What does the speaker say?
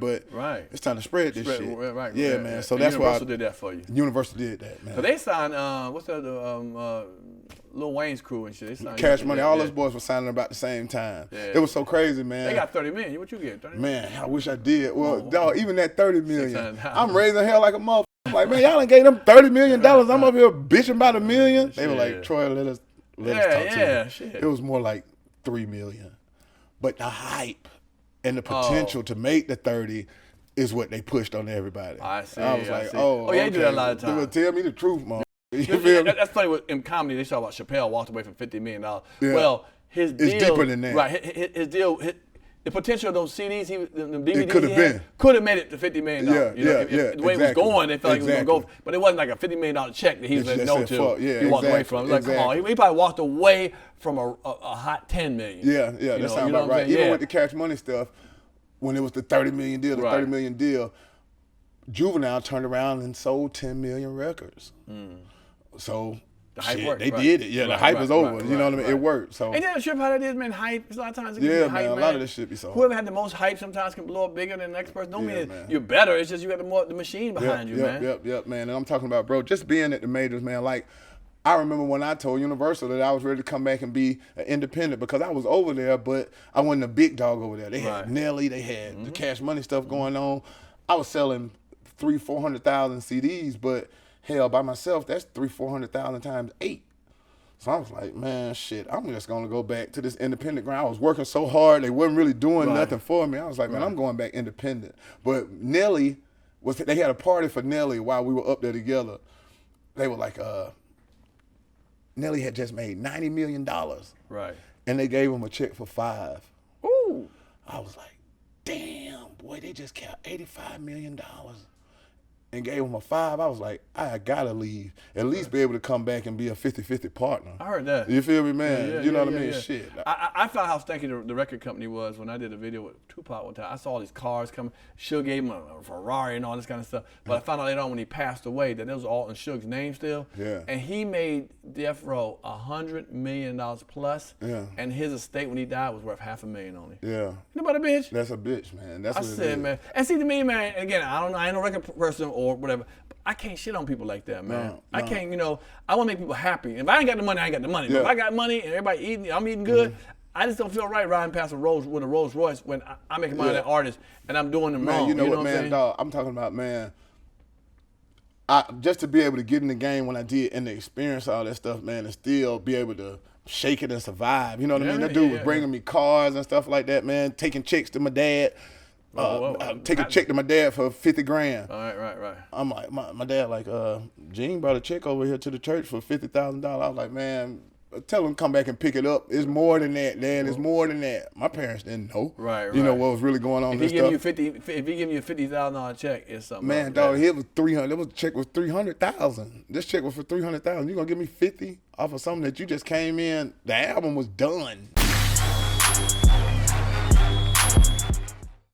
here, but it's time to spread this shit. Right. Yeah, man. So that's why Universal did that for you. Universal did that, man. So they signed what's the Lil Wayne's crew and shit. They signed Cash Money. All those boys were signing about the same time. Yeah. It was so crazy, man. They got 30 million. What you get? 30 million? Man, I wish I did. Well, dog, even that 30 million, I'm 600,000. raising hell like a motherfucker. I'm like, man, y'all done gave them $30 million. I'm up here bitching about $1 million. They were like, Troy, let us talk to you. Shit. It was more like $3 million. But the hype and the potential to make the 30 is what they pushed on everybody. I see. I was like, see. oh, yeah, you do that a lot of Dude, times. tell me the truth, man. You feel me? That's funny. In comedy, they talk about Chappelle walked away from $50 million. Yeah. Well, his deal, it's deeper than that. Right. His deal, the potential of those CDs, the DVDs, could have been. Could have made it to $50 million. Yeah, the way it was going, they felt like it was going to go. But it wasn't like a $50 million check that he was saying no to. He walked away from. It was like, come on. He probably walked away from a hot $10 million. Yeah, that sounds about right. Even with the Cash Money stuff, when it was the $30 million deal, $30 million deal, Juvenile turned around and sold 10 million records. So the hype worked, they did it. Yeah, the hype is over. You know what I mean? It worked. So ain't that a trip how that is, man? Hype. A lot of times it can be hype, man. A lot of this shit be sold. Whoever had the most hype sometimes can blow up bigger than the next person. Don't mean you're better. It's just you got the machine behind you, man. Yep, man. And I'm talking about, bro, just being at the majors, man. Like, I remember when I told Universal that I was ready to come back and be an independent because I was over there, but I wasn't a big dog over there. They had Nelly, they had the Cash Money stuff going on. I was selling 300,000-400,000 CDs, but hell, by myself, that's 300,000-400,000 times 8. So I was like, man, shit, I'm just gonna go back to this independent grind. I was working so hard, they wasn't really doing nothing for me. I was like, man, I'm going back independent. But Nelly they had a party for Nelly while we were up there together. They were like, Nelly had just made $90 million. Right. And they gave him a check for $5 million. Ooh. I was like, damn, boy, they just kept $85 million and gave him a $5 million. I was like, I gotta leave. At least be able to come back and be a 50-50 partner. I heard that. You feel me, man? Yeah, you know what I mean? Yeah. Shit. I found how stinky the record company was when I did a video with Tupac one time. I saw all these cars coming. Suge gave him a Ferrari and all this kind of stuff. But I found out later on when he passed away that it was all in Suge's name still. Yeah. And he made Death Row $100 million plus. Yeah. And his estate when he died was worth $500,000 only. Yeah. You know about a bitch? That's a bitch, man. That's what it is. Man. And see, to me, man, again, I don't know, I ain't no record person or whatever, but I can't shit on people like that, man. No. I can't, I want to make people happy. If I ain't got the money, I ain't got the money. But if I got money and everybody eating, I'm eating good, I just don't feel right riding past with a Rolls Royce when I'm making money as an artist and I'm doing them wrong. You know what, man, dog? I'm talking about, man, just to be able to get in the game when I did and to experience all that stuff, man, and still be able to shake it and survive. You know what I mean? That dude was bringing me cars and stuff like that, man, taking checks to my dad. Take a check to my dad for $50,000. All right. I'm like, my dad like, Gene brought a check over here to the church for $50,000. I was like, man, tell him to come back and pick it up. It's more than that, Dad. It's more than that. My parents didn't know. Right. You know what was really going on. If he give you a $50,000 check, it's something. Man, dog, it was $300. The check was $300,000. This check was for $300,000. You gonna give me $50 off of something that you just came in? The album was done.